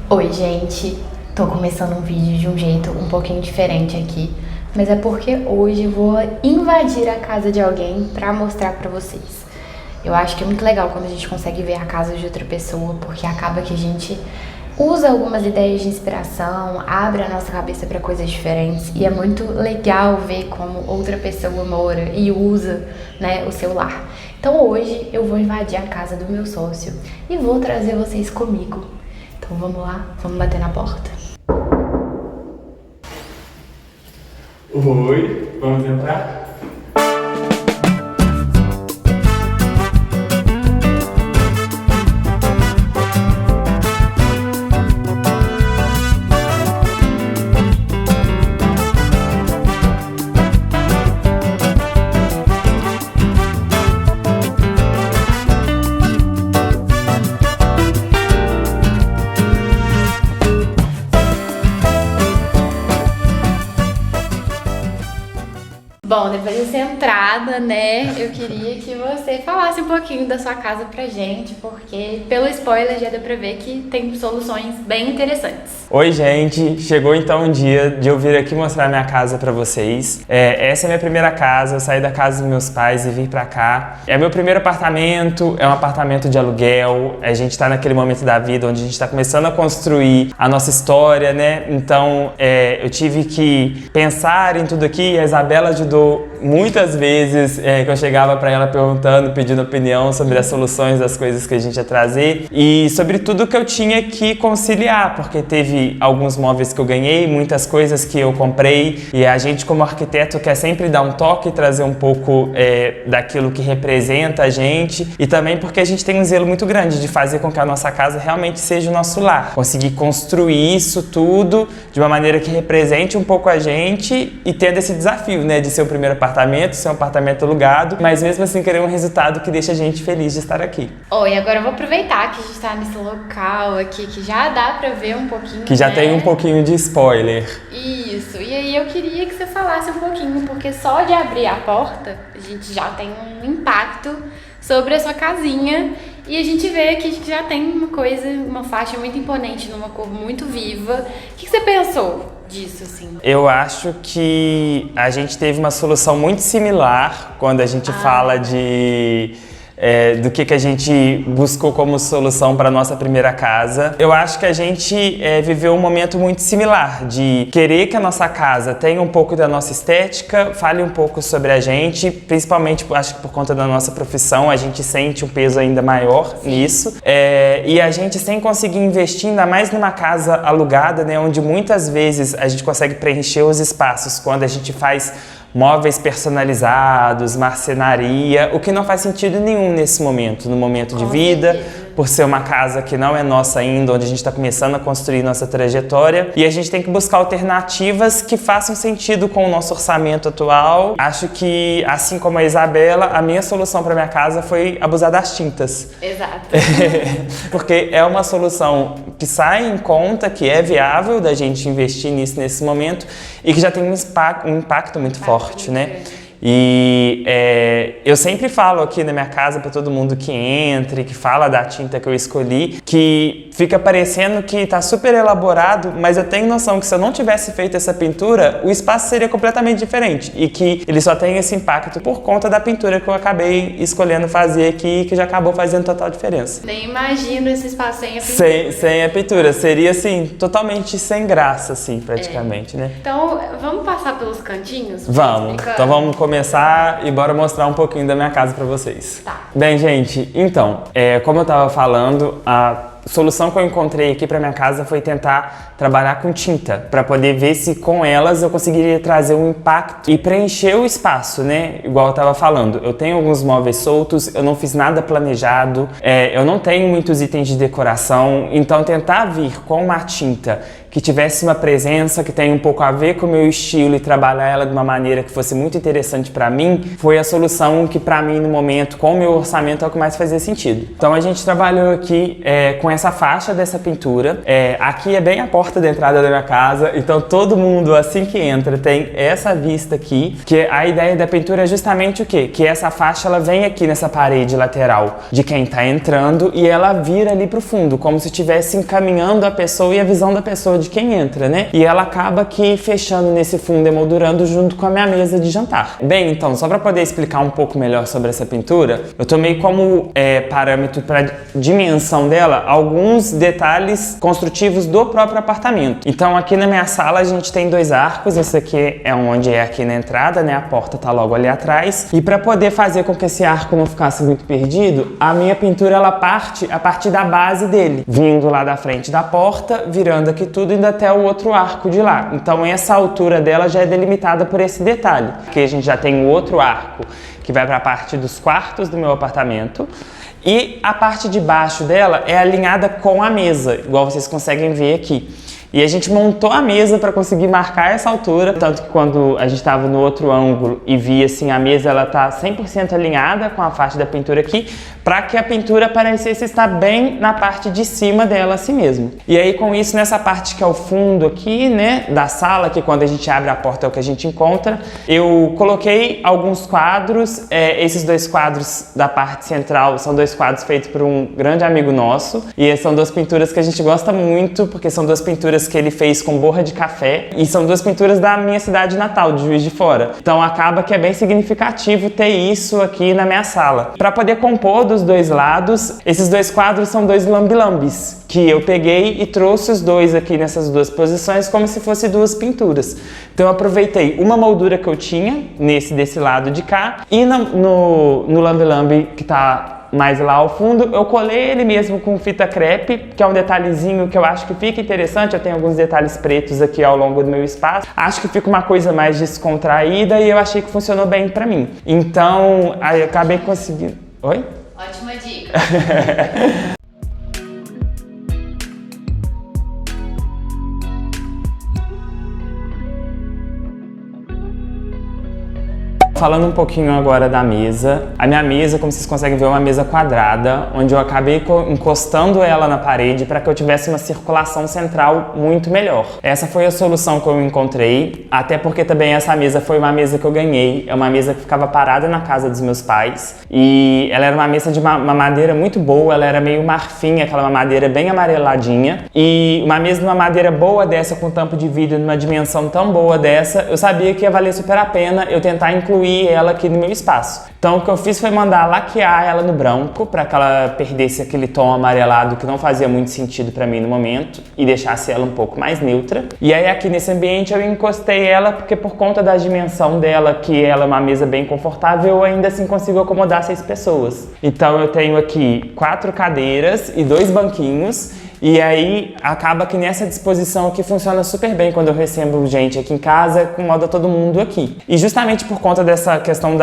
Oi, gente! Tô começando um vídeo de um jeito um pouquinho diferente aqui, mas é porque hoje vou invadir a casa de alguém pra mostrar pra vocês. Eu acho que é muito legal quando a gente consegue ver a casa de outra pessoa, porque acaba que a gente usa algumas ideias de inspiração, abre a nossa cabeça pra coisas diferentes e é muito legal ver como outra pessoa mora e usa, né, o seu lar. Então hoje eu vou invadir a casa do meu sócio e vou trazer vocês comigo. Então vamos lá, vamos bater na porta. Oi, vamos entrar? Bom, depois dessa entrada, né, eu queria que você falasse um pouquinho da sua casa pra gente, porque pelo spoiler já deu pra ver que tem soluções bem interessantes. Oi, gente! Chegou então o dia de eu vir aqui mostrar minha casa pra vocês. Essa é a minha primeira casa, eu saí da casa dos meus pais e vim pra cá. É meu primeiro apartamento, é um apartamento de aluguel, a gente tá naquele momento da vida onde a gente tá começando a construir a nossa história, né? Então, eu tive que pensar em tudo aqui, a Isabela ajudou muitas vezes que eu chegava para ela perguntando, pedindo opinião sobre as soluções das coisas que a gente ia trazer e sobre tudo que eu tinha que conciliar, porque teve alguns móveis que eu ganhei, muitas coisas que eu comprei e a gente como arquiteto quer sempre dar um toque e trazer um pouco daquilo que representa a gente e também porque a gente tem um zelo muito grande de fazer com que a nossa casa realmente seja o nosso lar, conseguir construir isso tudo de uma maneira que represente um pouco a gente e tendo esse desafio, né, de ser o primeiro apartamento, ser um apartamento alugado, mas mesmo assim querer um resultado que deixa a gente feliz de estar aqui. Oi, agora eu vou aproveitar que a gente tá nesse local aqui, que já dá pra ver um pouquinho, que já tem um pouquinho de spoiler. Isso, e aí eu queria que você falasse um pouquinho, porque só de abrir a porta, a gente já tem um impacto sobre a sua casinha e a gente vê que a gente já tem uma coisa, uma faixa muito imponente, numa cor muito viva. O que você pensou disso, assim? Eu acho que a gente teve uma solução muito similar quando a gente fala do que a gente buscou como solução para nossa primeira casa. Eu acho que a gente viveu um momento muito similar de querer que a nossa casa tenha um pouco da nossa estética, fale um pouco sobre a gente, principalmente acho que por conta da nossa profissão a gente sente um peso ainda maior nisso e a gente sem conseguir investir ainda mais numa casa alugada, né, onde muitas vezes a gente consegue preencher os espaços quando a gente faz móveis personalizados, marcenaria, o que não faz sentido nenhum nesse momento, no momento de vida, por ser uma casa que não é nossa ainda, onde a gente está começando a construir nossa trajetória e a gente tem que buscar alternativas que façam sentido com o nosso orçamento atual. Acho que, assim como a Isabela, a minha solução para minha casa foi abusar das tintas. Exato. Porque é uma solução que sai em conta, que é viável da gente investir nisso nesse momento e que já tem um impacto muito forte, né? E eu sempre falo aqui na minha casa para todo mundo que entra, que fala da tinta que eu escolhi, que fica parecendo que está super elaborado, mas eu tenho noção que se eu não tivesse feito essa pintura, o espaço seria completamente diferente e que ele só tem esse impacto por conta da pintura que eu acabei escolhendo fazer aqui, que já acabou fazendo total diferença. Nem imagino esse espaço sem a pintura. Sem a pintura, seria assim, totalmente sem graça, assim, praticamente, né? Então, vamos passar pelos cantinhos? Vamos, então vamos começar e bora mostrar um pouquinho da minha casa pra vocês. Tá. Bem, gente, então, como eu tava falando, a solução que eu encontrei aqui para minha casa foi tentar trabalhar com tinta, para poder ver se com elas eu conseguiria trazer um impacto e preencher o espaço, né? Igual eu tava falando, eu tenho alguns móveis soltos, eu não fiz nada planejado, eu não tenho muitos itens de decoração, então tentar vir com uma tinta que tivesse uma presença que tem um pouco a ver com o meu estilo e trabalhar ela de uma maneira que fosse muito interessante para mim, foi a solução que para mim no momento, com o meu orçamento, é o que mais fazia sentido. Então a gente trabalhou aqui com essa faixa dessa pintura. Aqui é bem a porta de entrada da minha casa, então todo mundo assim que entra tem essa vista aqui, que a ideia da pintura é justamente o quê? Que essa faixa ela vem aqui nessa parede lateral de quem tá entrando e ela vira ali pro fundo, como se estivesse encaminhando a pessoa e a visão da pessoa de quem entra, né? E ela acaba aqui fechando nesse fundo, emoldurando junto com a minha mesa de jantar. Bem, então, só para poder explicar um pouco melhor sobre essa pintura, eu tomei como parâmetro para dimensão dela alguns detalhes construtivos do próprio apartamento. Então, aqui na minha sala a gente tem 2 arcos, esse aqui é onde é aqui na entrada, né? A porta tá logo ali atrás. E para poder fazer com que esse arco não ficasse muito perdido, a minha pintura ela parte a partir da base dele, vindo lá da frente da porta, virando aqui tudo, indo até o outro arco de lá. Então essa altura dela já é delimitada por esse detalhe. Aqui a gente já tem o outro arco que vai para a parte dos quartos do meu apartamento. E a parte de baixo dela é alinhada com a mesa, igual vocês conseguem ver aqui. E a gente montou a mesa para conseguir marcar essa altura, tanto que quando a gente estava no outro ângulo e via assim, a mesa ela tá 100% alinhada com a faixa da pintura aqui, para que a pintura parecesse estar bem na parte de cima dela assim mesmo. E aí com isso, nessa parte que é o fundo aqui, né, da sala, que quando a gente abre a porta é o que a gente encontra, eu coloquei alguns quadros, esses 2 quadros da parte central são 2 quadros feitos por um grande amigo nosso, e são 2 pinturas que a gente gosta muito, porque são 2 pinturas que ele fez com borra de café e são 2 pinturas da minha cidade natal, de Juiz de Fora. Então acaba que é bem significativo ter isso aqui na minha sala. Para poder compor dos 2 lados, esses 2 quadros são 2 lambi-lambis, que eu peguei e trouxe os 2 aqui nessas 2 posições como se fossem 2 pinturas. Então eu aproveitei uma moldura que eu tinha desse lado de cá e no lambi-lambi que tá mais lá ao fundo, eu colei ele mesmo com fita crepe, que é um detalhezinho que eu acho que fica interessante. Eu tenho alguns detalhes pretos aqui ao longo do meu espaço. Acho que fica uma coisa mais descontraída e eu achei que funcionou bem pra mim. Então, aí eu acabei conseguindo... Oi? Ótima dica. Falando um pouquinho agora da mesa, a minha mesa, como vocês conseguem ver, é uma mesa quadrada, onde eu acabei encostando ela na parede para que eu tivesse uma circulação central muito melhor. Essa foi a solução que eu encontrei, até porque também essa mesa foi uma mesa que eu ganhei, é uma mesa que ficava parada na casa dos meus pais, e ela era uma mesa de uma madeira muito boa, ela era meio marfim, aquela madeira bem amareladinha, e uma mesa de uma madeira boa dessa, com tampo de vidro, numa dimensão tão boa dessa, eu sabia que ia valer super a pena eu tentar incluir ela aqui no meu espaço. Então o que eu fiz foi mandar laquear ela no branco para que ela perdesse aquele tom amarelado que não fazia muito sentido para mim no momento e deixasse ela um pouco mais neutra. E aí aqui nesse ambiente eu encostei ela porque por conta da dimensão dela, que ela é uma mesa bem confortável, eu ainda assim consigo acomodar 6 pessoas. Então eu tenho aqui 4 cadeiras e 2 banquinhos. E aí acaba que nessa disposição aqui funciona super bem quando eu recebo gente aqui em casa, acomoda todo mundo aqui. E justamente por conta dessa questão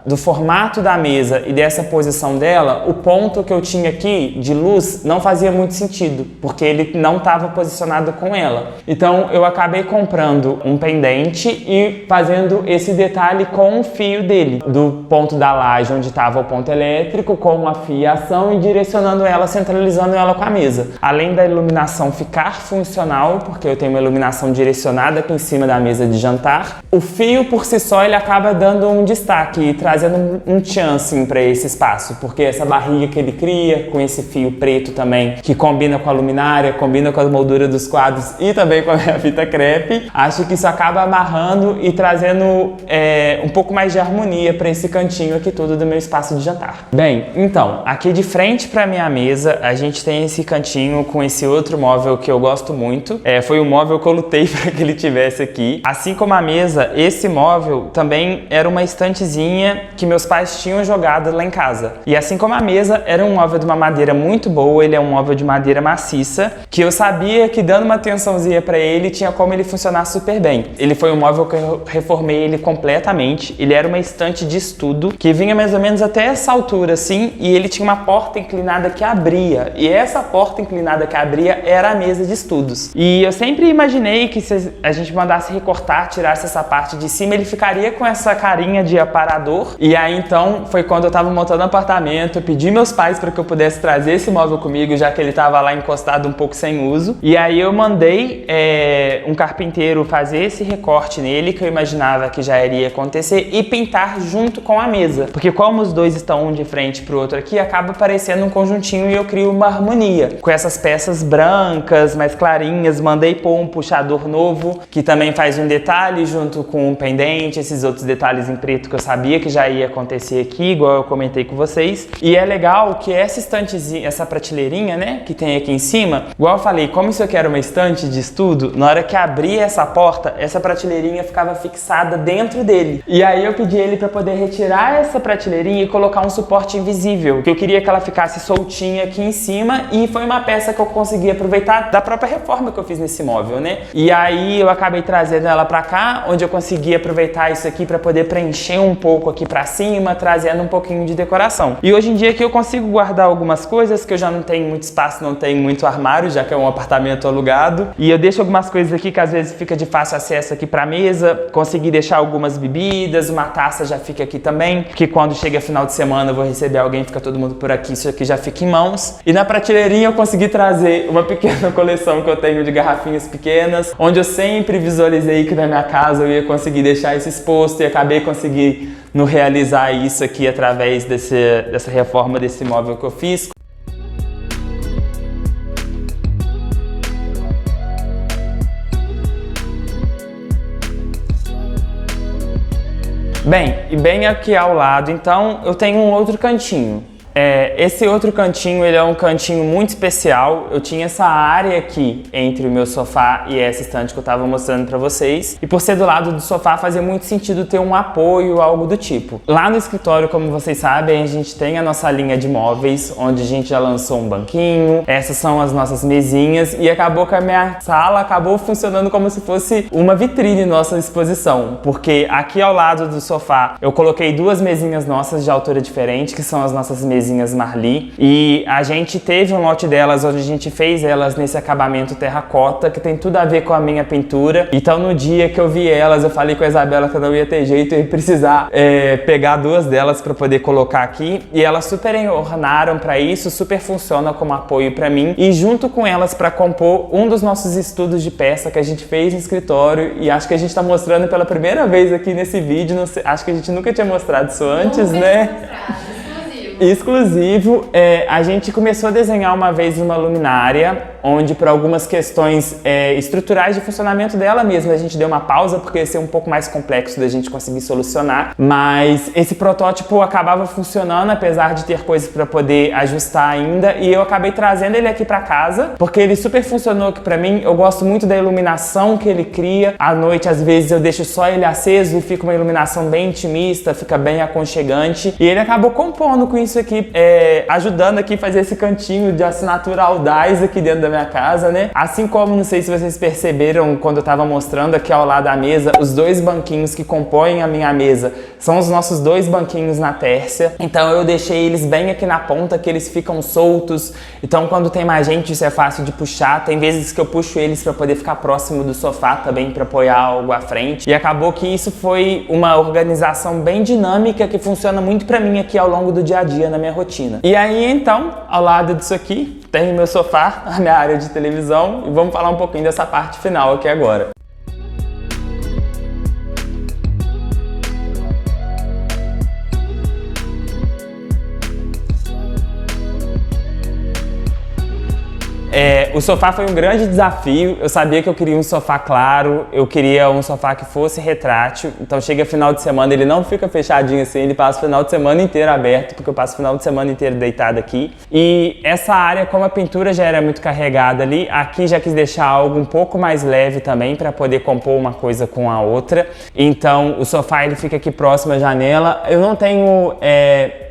do formato da mesa e dessa posição dela, o ponto que eu tinha aqui de luz não fazia muito sentido, porque ele não estava posicionado com ela. Então eu acabei comprando um pendente e fazendo esse detalhe com o fio dele, do ponto da laje onde estava o ponto elétrico, com a fiação e direcionando ela, centralizando ela com a mesa. Além da iluminação ficar funcional, porque eu tenho uma iluminação direcionada aqui em cima da mesa de jantar, o fio por si só ele acaba dando um destaque e trazendo um tchan assim para esse espaço, porque essa barriga que ele cria com esse fio preto também, que combina com a luminária, combina com a moldura dos quadros e também com a minha fita crepe, acho que isso acaba amarrando e trazendo um pouco mais de harmonia para esse cantinho aqui todo do meu espaço de jantar. Bem, então, aqui de frente para minha mesa, a gente tem esse cantinho com esse outro móvel que eu gosto muito. Foi um móvel que eu lutei para que ele tivesse aqui. Assim como a mesa, esse móvel também era uma estantezinha que meus pais tinham jogado lá em casa. E assim como a mesa era um móvel de uma madeira muito boa, ele é um móvel de madeira maciça, que eu sabia que dando uma atençãozinha para ele, tinha como ele funcionar super bem. Ele foi um móvel que eu reformei ele completamente. Ele era uma estante de estudo que vinha mais ou menos até essa altura assim, e ele tinha uma porta inclinada que abria. E essa porta inclinada que abria era a mesa de estudos. E eu sempre imaginei que se a gente mandasse recortar, tirasse essa parte de cima, ele ficaria com essa carinha de aparador. E aí então foi quando eu tava montando o apartamento, eu pedi meus pais para que eu pudesse trazer esse móvel comigo, já que ele tava lá encostado um pouco sem uso. E aí eu mandei um carpinteiro fazer esse recorte nele, que eu imaginava que já iria acontecer, e pintar junto com a mesa. Porque como os dois estão um de frente pro outro aqui, acaba parecendo um conjuntinho e eu crio uma harmonia. Com essas peças brancas, mais clarinhas, mandei pôr um puxador novo, que também faz um detalhe junto com um pendente, esses outros detalhes em preto que eu sabia que já ia acontecer aqui, igual eu comentei com vocês. E é legal que essa estantezinha, essa prateleirinha, né, que tem aqui em cima, igual eu falei, como isso aqui era uma estante de estudo, na hora que abria essa porta, essa prateleirinha ficava fixada dentro dele. E aí eu pedi ele para poder retirar essa prateleirinha e colocar um suporte invisível, que eu queria que ela ficasse soltinha aqui em cima, e foi uma peça que eu consegui aproveitar da própria reforma que eu fiz nesse móvel, né? E aí eu acabei trazendo ela para cá, onde eu consegui aproveitar isso aqui para poder preencher um pouco aqui para cima, trazendo um pouquinho de decoração. E hoje em dia aqui eu consigo guardar algumas coisas, que eu já não tenho muito espaço, não tenho muito armário, já que é um apartamento alugado. E eu deixo algumas coisas aqui que às vezes fica de fácil acesso aqui para mesa. Consegui deixar algumas bebidas, uma taça já fica aqui também, porque quando chega final de semana eu vou receber alguém, fica todo mundo por aqui, isso aqui já fica em mãos. E na prateleirinha eu consegui trazer uma pequena coleção que eu tenho de garrafinhas pequenas, onde eu sempre visualizei que na minha casa eu ia conseguir deixar isso exposto, e acabei conseguindo realizar isso aqui através dessa reforma desse móvel que eu fiz. Bem, e bem aqui ao lado, então, eu tenho um outro cantinho. Esse outro cantinho, ele é um cantinho muito especial. Eu tinha essa área aqui entre o meu sofá e essa estante que eu tava mostrando pra vocês. E por ser do lado do sofá, fazia muito sentido ter um apoio, algo do tipo. Lá no escritório, como vocês sabem, a gente tem a nossa linha de móveis, onde a gente já lançou um banquinho. Essas são as nossas mesinhas. E acabou que a minha sala acabou funcionando como se fosse uma vitrine nossa exposição. Porque aqui ao lado do sofá, eu coloquei duas mesinhas nossas de altura diferente, que são as nossas mesinhas Marli, e a gente teve um lote delas onde a gente fez elas nesse acabamento terracota, que tem tudo a ver com a minha pintura. Então no dia que eu vi elas, eu falei com a Isabela que eu não ia ter jeito, eu ia precisar pegar duas delas para poder colocar aqui, e elas super ornaram para isso, super funciona como apoio para mim, e junto com elas para compor um dos nossos estudos de peça que a gente fez no escritório, e acho que a gente está mostrando pela primeira vez aqui nesse vídeo. Não sei, acho que a gente nunca tinha mostrado isso antes, né? Exclusivo. A gente começou a desenhar uma vez uma luminária, onde por algumas questões estruturais de funcionamento dela mesma, a gente deu uma pausa porque ia ser um pouco mais complexo da gente conseguir solucionar, mas esse protótipo acabava funcionando, apesar de ter coisas para poder ajustar ainda, e eu acabei trazendo ele aqui para casa, porque ele super funcionou aqui para mim. Eu gosto muito da iluminação que ele cria. À noite, às vezes, eu deixo só ele aceso e fica uma iluminação bem intimista, fica bem aconchegante, e ele acabou compondo com isso aqui, ajudando aqui a fazer esse cantinho de assinatura audaz aqui dentro da minha casa, né? Assim como, não sei se vocês perceberam quando eu tava mostrando aqui ao lado da mesa, os dois banquinhos que compõem a minha mesa são os nossos dois banquinhos na tércia. Então eu deixei eles bem aqui na ponta, que eles ficam soltos. Então quando tem mais gente, isso é fácil de puxar. Tem vezes que eu puxo eles para poder ficar próximo do sofá também, para apoiar algo à frente. E acabou que isso foi uma organização bem dinâmica que funciona muito para mim aqui ao longo do dia a dia na minha rotina. E aí então, ao lado disso aqui, tem o meu sofá, a minha área de televisão, e vamos falar um pouquinho dessa parte final aqui agora. O sofá foi um grande desafio. Eu sabia que eu queria um sofá claro, eu queria um sofá que fosse retrátil. Então chega final de semana, ele não fica fechadinho assim, ele passa o final de semana inteiro aberto, porque eu passo o final de semana inteiro deitado aqui. E essa área, como a pintura já era muito carregada ali, aqui já quis deixar algo um pouco mais leve também, para poder compor uma coisa com a outra. Então o sofá ele fica aqui próximo à janela. Eu não tenho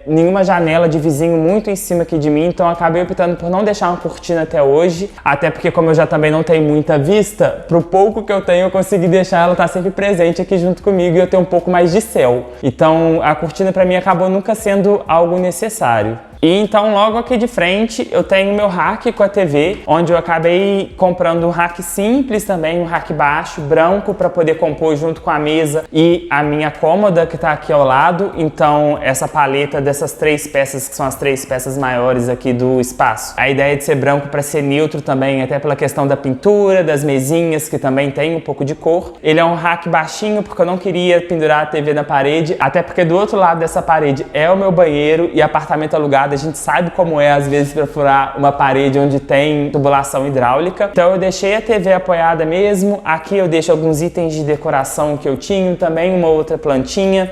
nenhuma janela de vizinho muito em cima aqui de mim, então eu acabei optando por não deixar uma cortina até hoje, até porque como eu já também não tenho muita vista, pro pouco que eu tenho eu consegui deixar ela estar sempre presente aqui junto comigo e eu tenho um pouco mais de céu. Então a cortina para mim acabou nunca sendo algo necessário. E então logo aqui de frente eu tenho meu rack com a TV, onde eu acabei comprando um rack simples também, um rack baixo, branco, para poder compor junto com a mesa e a minha cômoda que está aqui ao lado. Então essa paleta dessas 3 peças, que são as 3 peças maiores aqui do espaço. A ideia de ser branco para ser neutro também, até pela questão da pintura, das mesinhas que também tem um pouco de cor. Ele é um rack baixinho porque eu não queria pendurar a TV na parede, até porque do outro lado dessa parede é o meu banheiro e apartamento alugado. A gente sabe como é, às vezes, para furar uma parede onde tem tubulação hidráulica. Então eu deixei a TV apoiada mesmo. Aqui eu deixo alguns itens de decoração que eu tinha, também uma outra plantinha.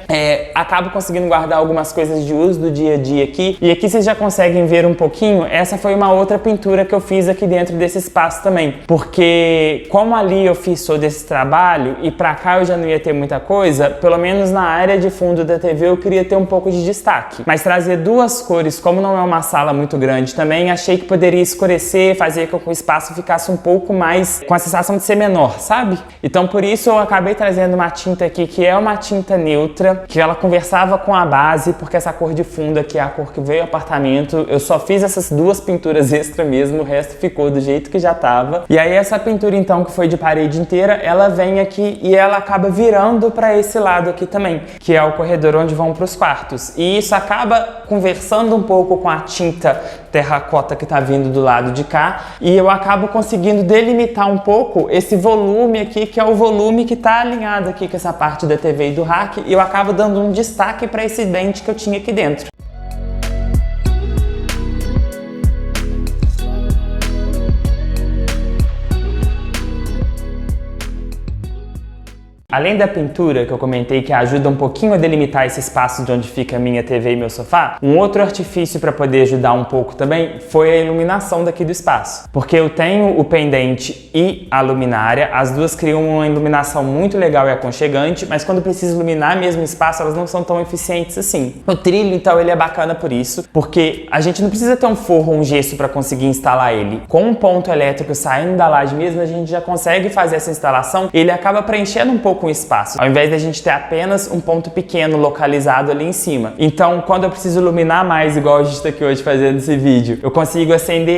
Acabo conseguindo guardar algumas coisas de uso do dia a dia aqui. E aqui vocês já conseguem ver um pouquinho, essa foi uma outra pintura que eu fiz aqui dentro desse espaço também. Porque como ali eu fiz todo esse trabalho e pra cá eu já não ia ter muita coisa, pelo menos na área de fundo da TV eu queria ter um pouco de destaque. Mas trazer 2 cores, como não é uma sala muito grande também, achei que poderia escurecer, fazer com que o espaço ficasse um pouco mais com a sensação de ser menor, sabe? Então por isso eu acabei trazendo uma tinta aqui que é uma tinta neutra, que ela conversava com a base, porque essa cor de fundo aqui é a cor que veio ao apartamento. Eu só fiz essas 2 pinturas extra mesmo, o resto ficou do jeito que já tava. E aí essa pintura então, que foi de parede inteira, ela vem aqui e ela acaba virando para esse lado aqui também, que é o corredor onde vão para os quartos. E isso acaba conversando um pouco com a tinta terracota que tá vindo do lado de cá, e eu acabo conseguindo delimitar um pouco esse volume aqui, que é o volume que tá alinhado aqui com essa parte da TV e do rack, e eu acabo dando um destaque para esse dente que eu tinha aqui dentro. Além da pintura que eu comentei que ajuda um pouquinho a delimitar esse espaço de onde fica a minha TV e meu sofá, um outro artifício para poder ajudar um pouco também foi a iluminação daqui do espaço. Porque eu tenho o pendente e a luminária, as duas criam uma iluminação muito legal e aconchegante, mas quando precisa iluminar mesmo o espaço, elas não são tão eficientes assim. O trilho, então, ele é bacana por isso, porque a gente não precisa ter um forro ou um gesso para conseguir instalar ele. Com um ponto elétrico saindo da laje mesmo, a gente já consegue fazer essa instalação, ele acaba preenchendo um pouco com espaço, ao invés de a gente ter apenas um ponto pequeno localizado ali em cima. Então, quando eu preciso iluminar mais, igual a gente está aqui hoje fazendo esse vídeo, eu consigo acender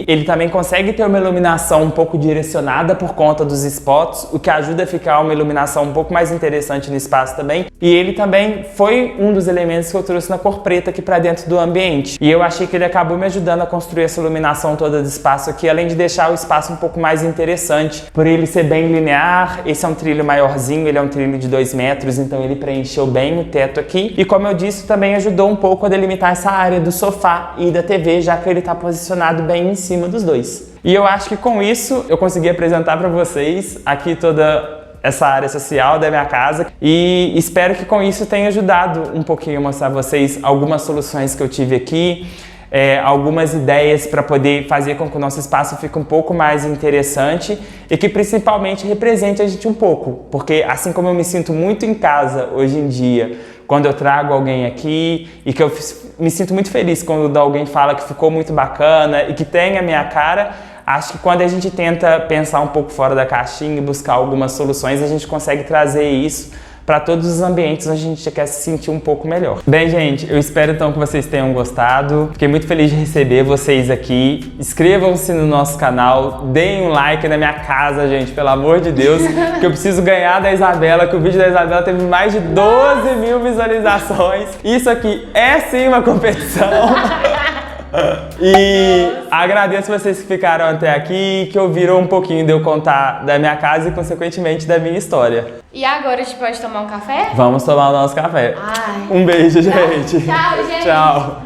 ele também consegue ter uma iluminação um pouco direcionada por conta dos spots, o que ajuda a ficar uma iluminação um pouco mais interessante no espaço também. E ele também foi um dos elementos que eu trouxe na cor preta aqui para dentro do ambiente. E eu achei que ele acabou me ajudando a construir essa iluminação toda do espaço aqui, além de deixar o espaço um pouco mais interessante, por ele ser bem linear. Esse é um trilho maiorzinho, ele é um trilho de 2 metros, então ele preencheu bem o teto aqui. E como eu disse, também ajudou um pouco a delimitar essa área do sofá e da TV, já que ele está posicionado bem em cima dos dois. E eu acho que com isso eu consegui apresentar para vocês aqui toda essa área social da minha casa, e espero que com isso tenha ajudado um pouquinho a mostrar a vocês algumas soluções que eu tive aqui. Algumas ideias para poder fazer com que o nosso espaço fique um pouco mais interessante e que principalmente represente a gente um pouco, porque assim como eu me sinto muito em casa hoje em dia, quando eu trago alguém aqui, e que eu me sinto muito feliz quando alguém fala que ficou muito bacana e que tem a minha cara, acho que quando a gente tenta pensar um pouco fora da caixinha e buscar algumas soluções, a gente consegue trazer isso para todos os ambientes onde a gente quer se sentir um pouco melhor. Bem, gente, eu espero então que vocês tenham gostado. Fiquei muito feliz de receber vocês aqui. Inscrevam-se no nosso canal, deem um like na minha casa, gente, pelo amor de Deus, que eu preciso ganhar da Isabela, que o vídeo da Isabela teve mais de 12 mil visualizações. Isso aqui é sim uma competição. E agradeço vocês que ficaram até aqui, que ouviram um pouquinho de eu contar da minha casa e, consequentemente, da minha história. E agora a gente pode tomar um café? Vamos tomar o nosso café. Ai. Um beijo, gente. Tchau, gente. Tchau.